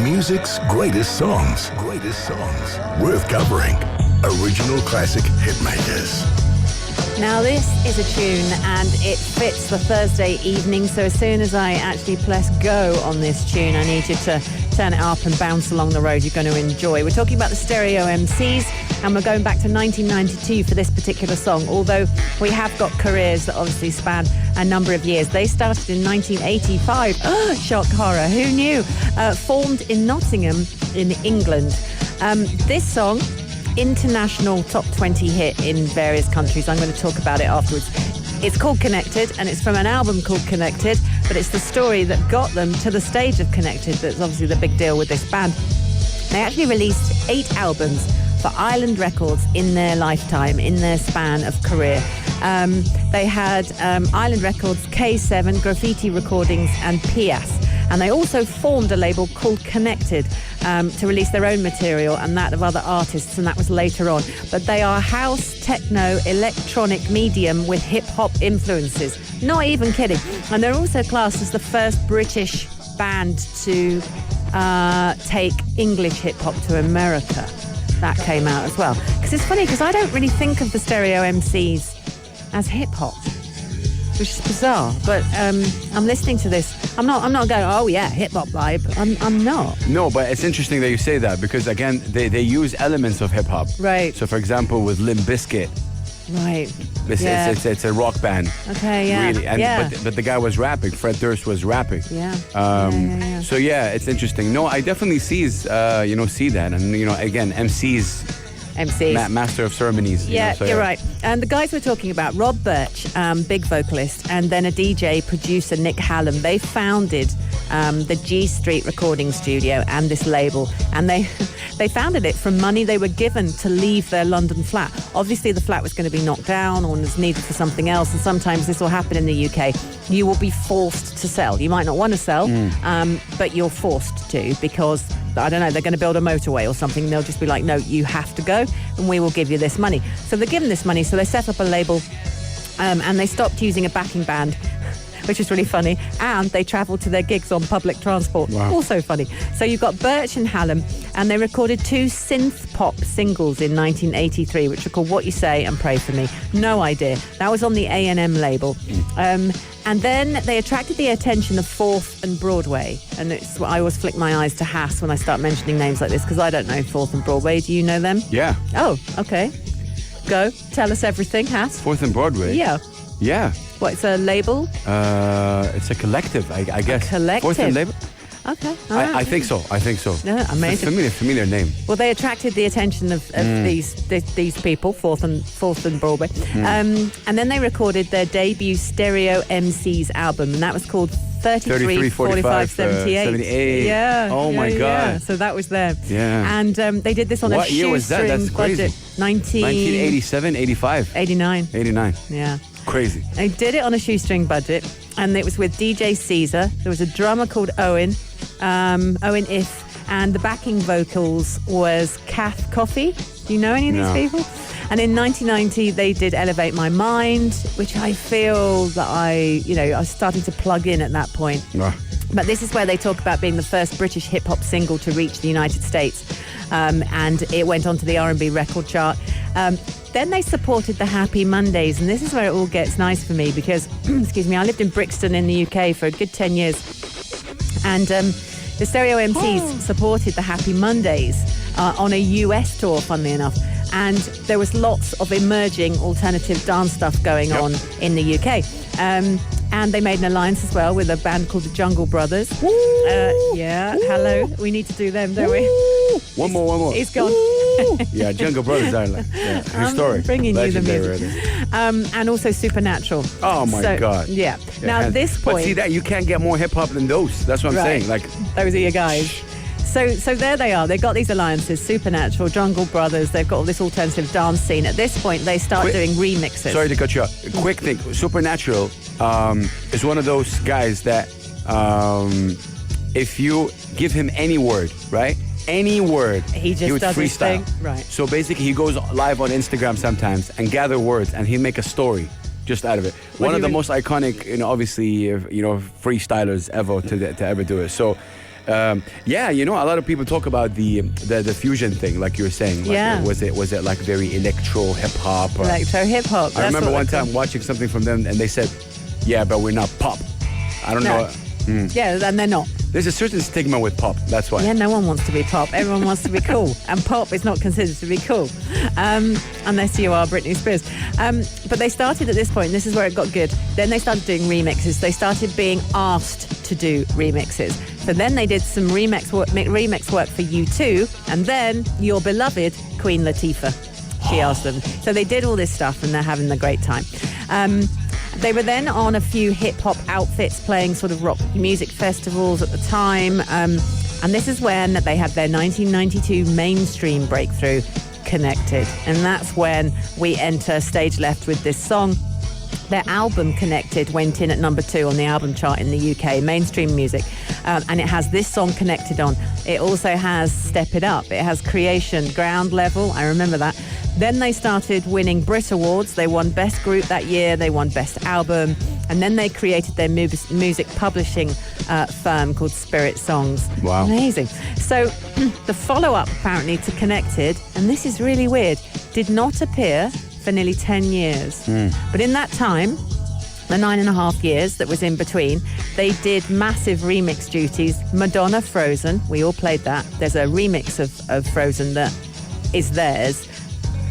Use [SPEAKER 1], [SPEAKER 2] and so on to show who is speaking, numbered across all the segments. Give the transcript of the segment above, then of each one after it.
[SPEAKER 1] Music's greatest songs. Worth covering. Original classic hitmakers.
[SPEAKER 2] Now this is a tune and it fits the Thursday evening, so as soon as I actually press go on this tune, I need you to turn it up and bounce along the road. You're going to enjoy. We're talking about the Stereo MCs and we're going back to 1992 for this particular song, although we have got careers that obviously span a number of years. They started in 1985. Shock horror, who knew? Formed in Nottingham in England. This song, international top 20 hit in various countries. I'm going to talk about it afterwards. It's called Connected and it's from an album called Connected, but it's the story that got them to the stage of Connected that's obviously the big deal with this band. They actually released 8 albums for Island Records in their lifetime, in their span of career. They had Island Records, K7, Graffiti Recordings and Pias. And they also formed a label called Connected to release their own material and that of other artists, and that was later on. But they are house, techno, electronic medium with hip-hop influences. Not even kidding. And they're also classed as the first British band to take English hip-hop to America. That came out as well. Because it's funny, because I don't really think of the Stereo MCs as hip-hop, which is bizarre, but I'm listening to this. I'm not going, oh yeah, hip-hop vibe. I'm not.
[SPEAKER 3] No, but it's interesting that you say that because, again, they use elements of hip-hop.
[SPEAKER 2] Right.
[SPEAKER 3] So, for example, with Limp Bizkit.
[SPEAKER 2] Right.
[SPEAKER 3] It's a rock band.
[SPEAKER 2] Okay, yeah.
[SPEAKER 3] Really. And,
[SPEAKER 2] yeah.
[SPEAKER 3] But the guy was rapping. Fred Durst was rapping.
[SPEAKER 2] Yeah.
[SPEAKER 3] So, yeah, it's interesting. No, I definitely see that. And, again, MCs. Master of ceremonies.
[SPEAKER 2] Yeah, you're right. And the guys we're talking about, Rob Birch, big vocalist, and then a DJ, producer, Nick Hallam, they founded the G Street recording studio and this label. And they founded it from money they were given to leave their London flat. Obviously, the flat was going to be knocked down or was needed for something else. And sometimes this will happen in the UK. You will be forced to sell. You might not want to sell, but you're forced to because, I don't know, they're going to build a motorway or something. They'll just be like, no, you have to go and we will give you this money. So they're given this money. So they set up a label and they stopped using a backing band, which is really funny. And they travelled to their gigs on public transport. Wow. Also funny. So you've got Birch and Hallam, and they recorded 2 synth pop singles in 1983, which are called What You Say and Pray For Me. No idea. That was on the A&M label. And then they attracted the attention of 4th and Broadway. And I always flick my eyes to Hass when I start mentioning names like this, because I don't know 4th and Broadway. Do you know them?
[SPEAKER 3] Yeah.
[SPEAKER 2] Oh, okay. Go. Tell us everything, Hass.
[SPEAKER 3] 4th and Broadway?
[SPEAKER 2] Yeah.
[SPEAKER 3] Yeah.
[SPEAKER 2] What, it's a label?
[SPEAKER 3] It's a collective, I guess.
[SPEAKER 2] A collective?
[SPEAKER 3] 4th and label?
[SPEAKER 2] Okay.
[SPEAKER 3] I think so.
[SPEAKER 2] Yeah, amazing.
[SPEAKER 3] It's a familiar name.
[SPEAKER 2] Well, they attracted the attention of these people, 4th and Broadway. And then they recorded their debut Stereo MCs album, and that was called 33, 45, 78.
[SPEAKER 3] 78.
[SPEAKER 2] Yeah.
[SPEAKER 3] Oh, my God.
[SPEAKER 2] Yeah. So that was them.
[SPEAKER 3] Yeah.
[SPEAKER 2] And they did this on
[SPEAKER 3] what
[SPEAKER 2] a
[SPEAKER 3] year was that? That's
[SPEAKER 2] shoestring budget.
[SPEAKER 3] crazy. 1987, 85.
[SPEAKER 2] 89.
[SPEAKER 3] 89.
[SPEAKER 2] Yeah.
[SPEAKER 3] Crazy.
[SPEAKER 2] They did it on a shoestring budget, and it was with DJ Caesar. There was a drummer called Owen If, and the backing vocals was Kath Coffey. Do you know any of these people? And in 1990, they did Elevate My Mind, which I feel that I was starting to plug in at that point. But this is where they talk about being the first British hip-hop single to reach the United States. And it went onto the R&B record chart. Then they supported the Happy Mondays, and this is where it all gets nice for me because, excuse me, I lived in Brixton in the UK for a good 10 years. And the Stereo MCs supported the Happy Mondays on a US tour, funnily enough. And there was lots of emerging alternative dance stuff going on in the UK. And they made an alliance as well with a band called the Jungle Brothers. Hello. We need to do them, don't we?
[SPEAKER 3] One more.
[SPEAKER 2] He's gone.
[SPEAKER 3] Yeah, Jungle Brothers are historic.
[SPEAKER 2] I'm bringing you the music.
[SPEAKER 3] Already.
[SPEAKER 2] And also Supernatural.
[SPEAKER 3] Oh, my God.
[SPEAKER 2] Yeah. Now, at this point...
[SPEAKER 3] But see, that you can't get more hip-hop than those. That's what I'm saying. Like,
[SPEAKER 2] those are your guys. So there they are. They've got these alliances, Supernatural, Jungle Brothers. They've got all this alternative dance scene. At this point, they start doing remixes.
[SPEAKER 3] Sorry to cut you off. Quick thing. Supernatural is one of those guys that if you give him any word, right? Any word,
[SPEAKER 2] he would
[SPEAKER 3] freestyle.
[SPEAKER 2] His thing. Right.
[SPEAKER 3] So basically, he goes live on Instagram sometimes and gather words, and he'll make a story just out of it. One of the most iconic, obviously, freestylers ever to ever do it. So Yeah, you know, a lot of people talk about the fusion thing, like you were saying. Like,
[SPEAKER 2] Yeah.
[SPEAKER 3] Was it like very electro hip hop?
[SPEAKER 2] Electro hip hop.
[SPEAKER 3] I remember one time watching something from them, and they said, "Yeah, but we're not pop." I don't know.
[SPEAKER 2] Yeah, and they're not.
[SPEAKER 3] There's a certain stigma with pop. That's why.
[SPEAKER 2] Yeah, no one wants to be pop. Everyone wants to be cool. And pop is not considered to be cool. Unless you are Britney Spears. But they started at this point, and this is where it got good. Then they started doing remixes. They started being asked to do remixes. So then they did some remix work for U2. And then your beloved Queen Latifah. She asked them. So they did all this stuff, and they're having a great time. They were then on a few hip-hop outfits playing sort of rock music festivals at the time. And this is when they had their 1992 mainstream breakthrough, Connected. And that's when we enter Stage Left with this song. Their album Connected went in at number 2 on the album chart in the UK, mainstream music. And it has this song Connected on. It also has Step It Up. It has Creation, Ground Level. I remember that. Then they started winning Brit Awards. They won Best Group that year. They won Best Album. And then they created their music publishing firm called Spirit Songs.
[SPEAKER 3] Wow.
[SPEAKER 2] Amazing. So the follow-up apparently to Connected, and this is really weird, did not appear for nearly 10 years. But in that time, the 9.5 years that was in between, they did massive remix duties. Madonna, Frozen, we all played that. There's a remix of Frozen that is theirs.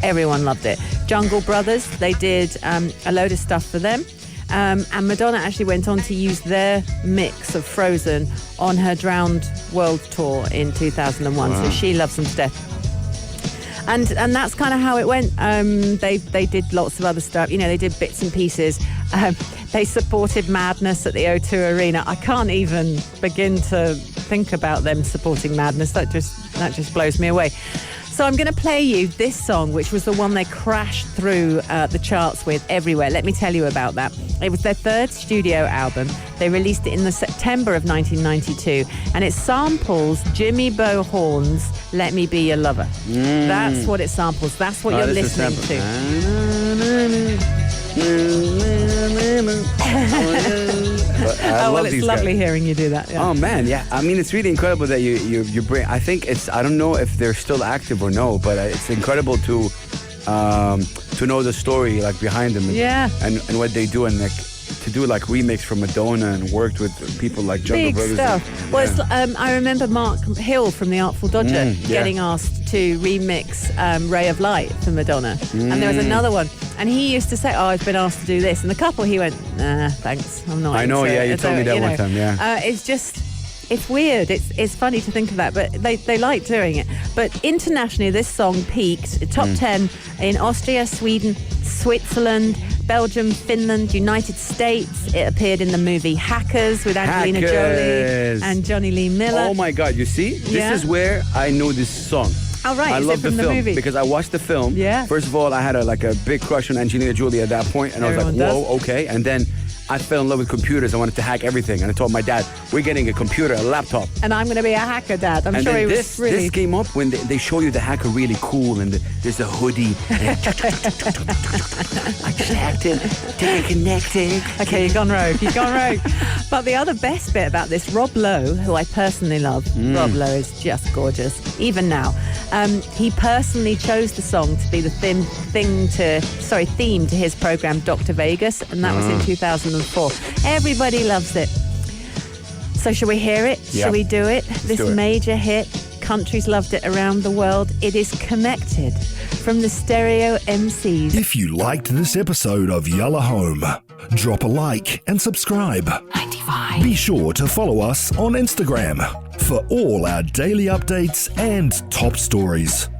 [SPEAKER 2] Everyone loved it. Jungle Brothers, they did a load of stuff for them. And Madonna actually went on to use their mix of Frozen on her Drowned World Tour in 2001. Wow. So she loves them to death. And that's kind of how it went. They did lots of other stuff. You know, they did bits and pieces. They supported Madness at the O2 Arena. I can't even begin to think about them supporting Madness. That just blows me away. So I'm going to play you this song, which was the one they crashed through the charts with everywhere. Let me tell you about that. It was their third studio album. They released it in the September of 1992, and it samples Jimmy Bo Horn's "Let Me Be Your Lover." That's what it samples. That's what you're listening to. It's lovely hearing you do that. Yeah.
[SPEAKER 3] Oh man, yeah. I mean, it's really incredible that you bring. I think I don't know if they're still active or no, but it's incredible to know the story like behind them. And what they do, and like to do like remix from Madonna and worked with people like Jungle Brothers.
[SPEAKER 2] Stuff. Well, I remember Mark Hill from The Artful Dodger getting asked to remix Ray of Light for Madonna. And there was another one. And he used to say, I've been asked to do this. And the couple, he went, nah, thanks, I'm not.
[SPEAKER 3] I know, yeah, you told me that one time, yeah.
[SPEAKER 2] It's weird. It's funny to think of that, but they like doing it. But internationally, this song peaked top 10 in Austria, Sweden, Switzerland, Belgium, Finland, United States. It appeared in the movie Hackers with Angelina Jolie and Johnny Lee Miller.
[SPEAKER 3] Oh my God, you see? This is where I know this song.
[SPEAKER 2] Oh, right.
[SPEAKER 3] I love the film
[SPEAKER 2] movie?
[SPEAKER 3] because I watched the film.
[SPEAKER 2] Yeah.
[SPEAKER 3] First of all, I had a big crush on Angelina Jolie at that point, and
[SPEAKER 2] Everyone
[SPEAKER 3] I was like, whoa, okay. And then I fell in love with computers. I wanted to hack everything, and I told my dad, "We're getting a computer, a laptop."
[SPEAKER 2] And I'm going to be a hacker, Dad. I'm sure he was really.
[SPEAKER 3] This came up when they show you the hacker really cool, and there's a hoodie. I just hacked it. They're connected.
[SPEAKER 2] Okay, you've gone rogue. But the other best bit about this, Rob Lowe, who I personally love. Rob Lowe is just gorgeous, even now. He personally chose the song to be the theme to his program Dr. Vegas, and that was in 2004. Everybody loves it. So shall we hear it?
[SPEAKER 3] Yeah.
[SPEAKER 2] Shall we do it? This
[SPEAKER 3] do it.
[SPEAKER 2] major hit. Countries loved it around the world. It is Connected from the Stereo MCs.
[SPEAKER 1] If you liked this episode of Yalla Home, drop a like and subscribe.
[SPEAKER 2] 95.
[SPEAKER 1] Be sure to follow us on Instagram for all our daily updates and top stories.